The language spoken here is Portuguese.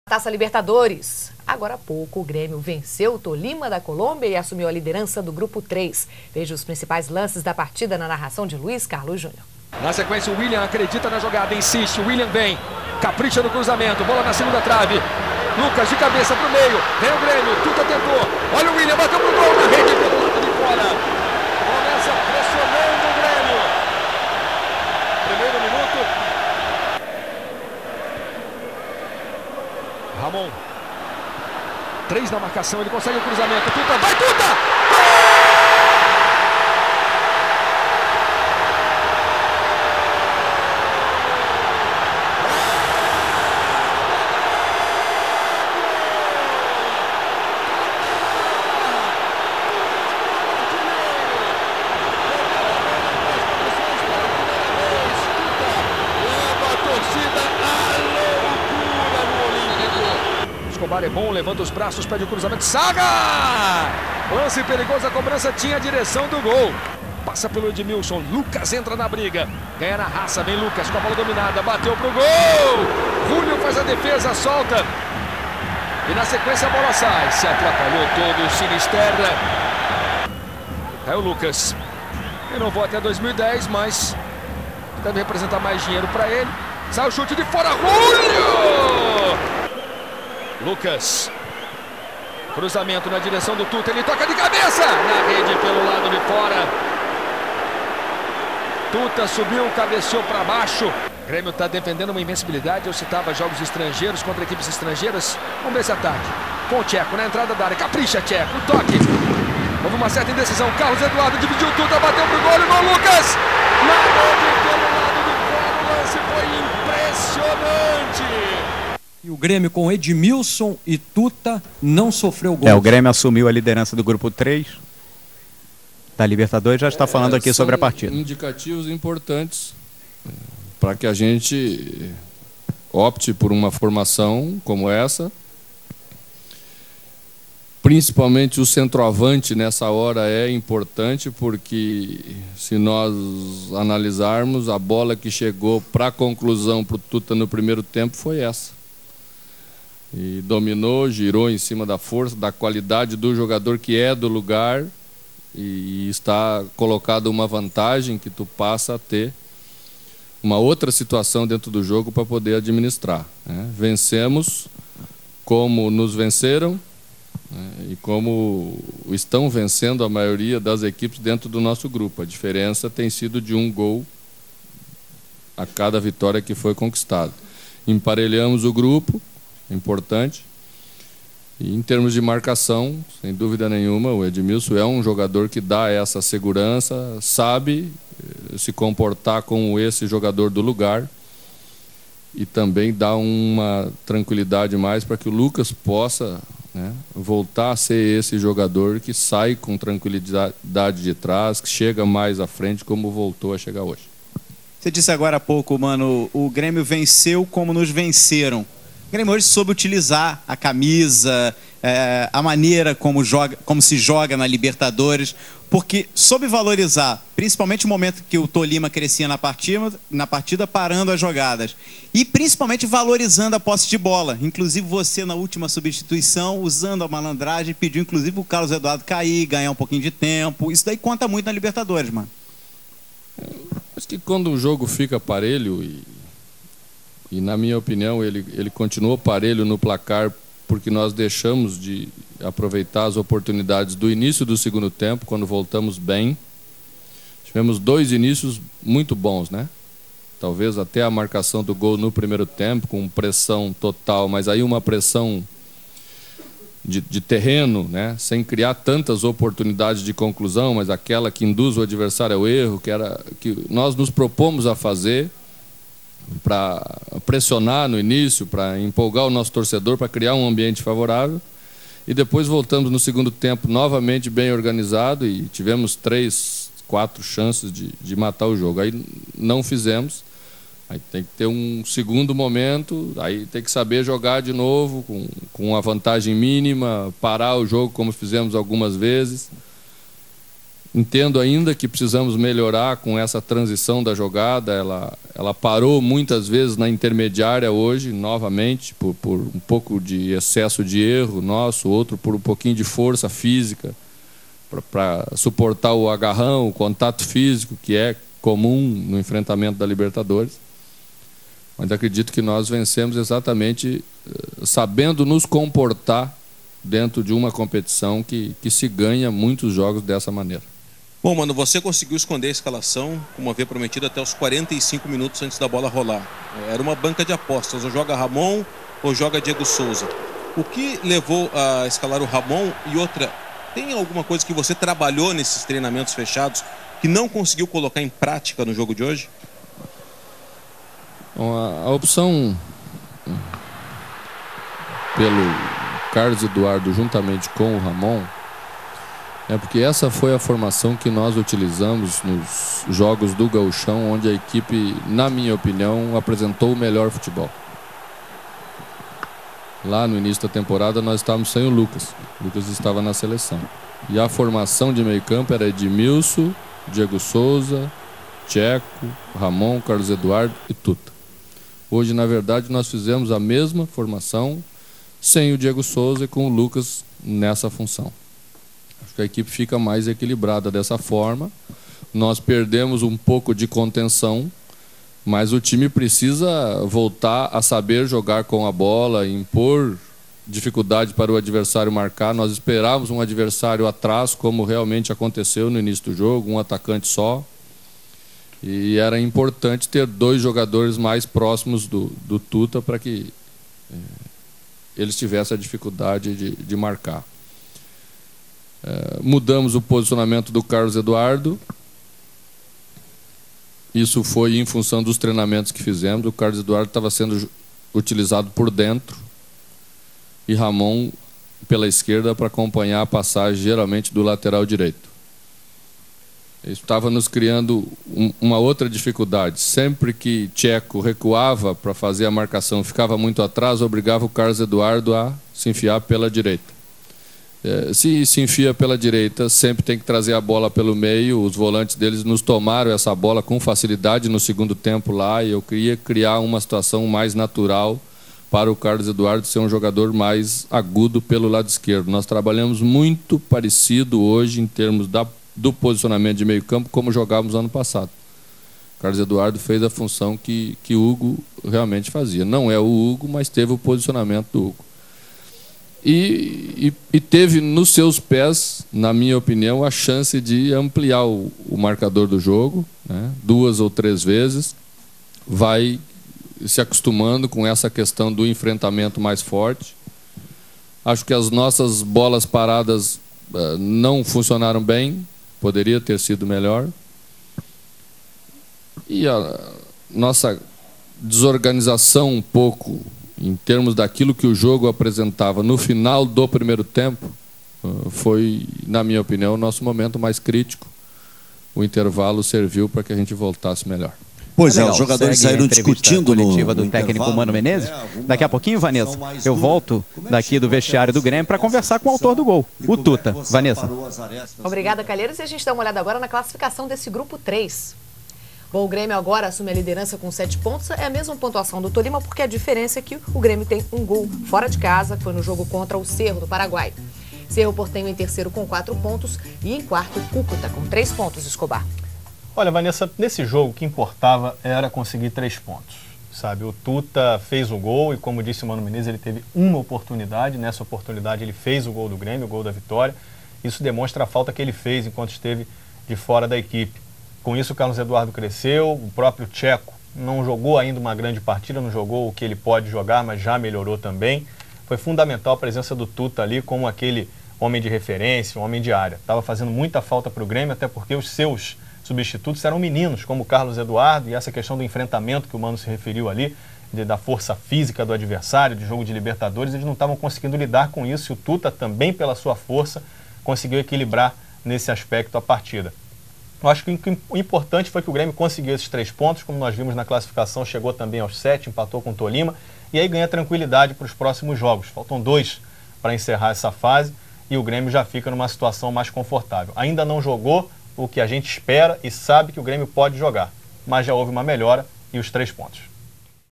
Taça Libertadores. Agora há pouco, o Grêmio venceu o Tolima da Colômbia e assumiu a liderança do Grupo 3. Veja os principais lances da partida na narração de Luiz Carlos Júnior. Na sequência, o William acredita na jogada, insiste, o William vem, capricha no cruzamento, bola na segunda trave. Lucas de cabeça pro meio, vem o Grêmio, Tuta tentou. Olha o William, bateu pro gol na rede pelo lado de fora. Começa pressionando o Grêmio. Primeiro minuto. Ramon. 3 na marcação, ele consegue o cruzamento. Tuta, vai Tuta! Escobar é bom, levanta os braços, pede o cruzamento, Saga! Lance perigoso, a cobrança tinha a direção do gol. Passa pelo Edmilson, Lucas entra na briga, ganha na raça, vem Lucas com a bola dominada, bateu pro gol! Julio faz a defesa, solta. E na sequência a bola sai, se atrapalhou todo, Sinisterra. É o Lucas. Renovou até 2010, mas deve representar mais dinheiro para ele. Sai o chute de fora, Julio! Lucas, cruzamento na direção do Tuta, ele toca de cabeça, na rede pelo lado de fora. Tuta subiu, cabeceou para baixo. O Grêmio está defendendo uma invencibilidade, eu citava jogos estrangeiros contra equipes estrangeiras. Vamos ver esse ataque, com o Tcheco na entrada da área, capricha Tcheco, toque. Houve uma certa indecisão, Carlos Eduardo dividiu Tuta, bateu pro gol, e gol Lucas. Na rede pelo lado de fora, o lance foi impressionante. E o Grêmio com Edmilson e Tuta não sofreu gol. O Grêmio assumiu a liderança do Grupo 3 da Libertadores, já está falando aqui sobre a partida. Indicativos importantes para que a gente opte por uma formação como essa. Principalmente o centroavante nessa hora é importante, porque se nós analisarmos, a bola que chegou para a conclusão para o Tuta no primeiro tempo foi essa. E dominou, girou em cima da força, da qualidade do jogador que é do lugar, e está colocado uma vantagem que tu passa a ter uma outra situação dentro do jogo para poder administrar, né? Vencemos como nos venceram, né? E como estão vencendo a maioria das equipes dentro do nosso grupo. A diferença tem sido de 1 gol a cada vitória que foi conquistada. Emparelhamos o grupo, importante. E em termos de marcação, sem dúvida nenhuma, o Edmilson é um jogador que dá essa segurança, sabe se comportar como esse jogador do lugar, e também dá uma tranquilidade mais para que o Lucas possa, né, voltar a ser esse jogador que sai com tranquilidade de trás, que chega mais à frente como voltou a chegar hoje. Você disse agora há pouco, mano, o Grêmio venceu como nos venceram. O Grêmio hoje soube utilizar a camisa, a maneira como se joga na Libertadores, porque soube valorizar, principalmente o momento que o Tolima crescia na partida, parando as jogadas, e principalmente valorizando a posse de bola. Inclusive você, na última substituição, usando a malandragem, pediu inclusive o Carlos Eduardo cair, ganhar um pouquinho de tempo. Isso daí conta muito na Libertadores, mano. Acho que quando o jogo fica parelho, e na minha opinião ele continuou parelho no placar porque nós deixamos de aproveitar as oportunidades do início do segundo tempo, quando voltamos bem. Tivemos 2 inícios muito bons, né? Talvez até a marcação do gol no primeiro tempo, com pressão total, mas aí uma pressão de terreno, né? Sem criar tantas oportunidades de conclusão, mas aquela que induz o adversário ao erro, que nós nos propomos a fazer, para pressionar no início, para empolgar o nosso torcedor, para criar um ambiente favorável. E depois voltamos no segundo tempo novamente bem organizado e tivemos 3, 4 chances de matar o jogo. Aí não fizemos. Aí tem que ter um segundo momento, aí tem que saber jogar de novo com uma vantagem mínima, parar o jogo como fizemos algumas vezes. Entendo ainda que precisamos melhorar com essa transição da jogada. Ela parou muitas vezes na intermediária hoje, novamente, por um pouco de excesso de erro nosso, outro por um pouquinho de força física, para suportar o agarrão, o contato físico, que é comum no enfrentamento da Libertadores. Mas acredito que nós vencemos exatamente sabendo nos comportar dentro de uma competição que se ganha muitos jogos dessa maneira. Bom, mano, você conseguiu esconder a escalação, como havia prometido, até os 45 minutos antes da bola rolar. Era uma banca de apostas, ou joga Ramon ou joga Diego Souza. O que levou a escalar o Ramon? E outra, tem alguma coisa que você trabalhou nesses treinamentos fechados que não conseguiu colocar em prática no jogo de hoje? Bom, a opção pelo Carlos Eduardo juntamente com o Ramon é porque essa foi a formação que nós utilizamos nos jogos do Gauchão, onde a equipe, na minha opinião, apresentou o melhor futebol. Lá no início da temporada nós estávamos sem o Lucas. O Lucas estava na seleção. E a formação de meio campo era Edmilson, Diego Souza, Tcheco, Ramon, Carlos Eduardo e Tuta. Hoje, na verdade, nós fizemos a mesma formação sem o Diego Souza e com o Lucas nessa função. Acho que a equipe fica mais equilibrada dessa forma. Nós perdemos um pouco de contenção, mas o time precisa voltar a saber jogar com a bola, impor dificuldade para o adversário marcar. Nós esperávamos um adversário atrás, como realmente aconteceu no início do jogo, um atacante só. E era importante ter dois jogadores mais próximos do Tuta para que eles tivessem a dificuldade de marcar. Mudamos o posicionamento do Carlos Eduardo. Isso foi em função dos treinamentos que fizemos. O Carlos Eduardo estava sendo utilizado por dentro e Ramon pela esquerda para acompanhar a passagem geralmente do lateral direito. Isso estava nos criando uma outra dificuldade. Sempre que Tcheco recuava para fazer a marcação, ficava muito atrás, obrigava o Carlos Eduardo a se enfiar pela direita. Se enfia pela direita, sempre tem que trazer a bola pelo meio. Os volantes deles nos tomaram essa bola com facilidade no segundo tempo lá, e eu queria criar uma situação mais natural para o Carlos Eduardo ser um jogador mais agudo pelo lado esquerdo. Nós trabalhamos muito parecido hoje em termos do posicionamento de meio campo como jogávamos ano passado. O Carlos Eduardo fez a função que o Hugo realmente fazia. Não é o Hugo, mas teve o posicionamento do Hugo. E teve nos seus pés, na minha opinião, a chance de ampliar o marcador do jogo, né? 2 ou 3 vezes. Vai se acostumando com essa questão do enfrentamento mais forte. Acho que as nossas bolas paradas não funcionaram bem, poderia ter sido melhor. E a nossa desorganização um pouco em termos daquilo que o jogo apresentava no final do primeiro tempo foi, na minha opinião, o nosso momento mais crítico. O intervalo serviu para que a gente voltasse melhor. Pois os jogadores saíram discutindo coletiva do técnico Mano Menezes. Daqui a pouquinho, Vanessa, eu volto daqui do vestiário do Grêmio para conversar com o autor do gol, o Tuta. Vanessa. Obrigada, Calheiros. E a gente dá uma olhada agora na classificação desse grupo 3. Bom, o Grêmio agora assume a liderança com 7 pontos. É a mesma pontuação do Tolima, porque a diferença é que o Grêmio tem um gol fora de casa, que foi no jogo contra o Cerro do Paraguai. Cerro Porteño em terceiro com 4 pontos e em quarto Cúcuta com 3 pontos, Escobar. Olha, Vanessa, nesse jogo o que importava era conseguir 3 pontos, sabe? O Tuta fez o gol e, como disse o Mano Menezes, ele teve uma oportunidade. Nessa oportunidade ele fez o gol do Grêmio, o gol da vitória. Isso demonstra a falta que ele fez enquanto esteve de fora da equipe. Com isso o Carlos Eduardo cresceu, o próprio Tcheco não jogou ainda uma grande partida, não jogou o que ele pode jogar, mas já melhorou também. Foi fundamental a presença do Tuta ali como aquele homem de referência, um homem de área. Estava fazendo muita falta para o Grêmio, até porque os seus substitutos eram meninos, como o Carlos Eduardo, e essa questão do enfrentamento que o Mano se referiu ali, da força física do adversário, de jogo de Libertadores, eles não estavam conseguindo lidar com isso, e o Tuta também, pela sua força, conseguiu equilibrar nesse aspecto a partida. Eu acho que o importante foi que o Grêmio conseguiu esses 3 pontos, como nós vimos na classificação, chegou também aos 7, empatou com o Tolima, e aí ganha tranquilidade para os próximos jogos. Faltam 2 para encerrar essa fase, e o Grêmio já fica numa situação mais confortável. Ainda não jogou o que a gente espera e sabe que o Grêmio pode jogar. Mas já houve uma melhora e os 3 pontos.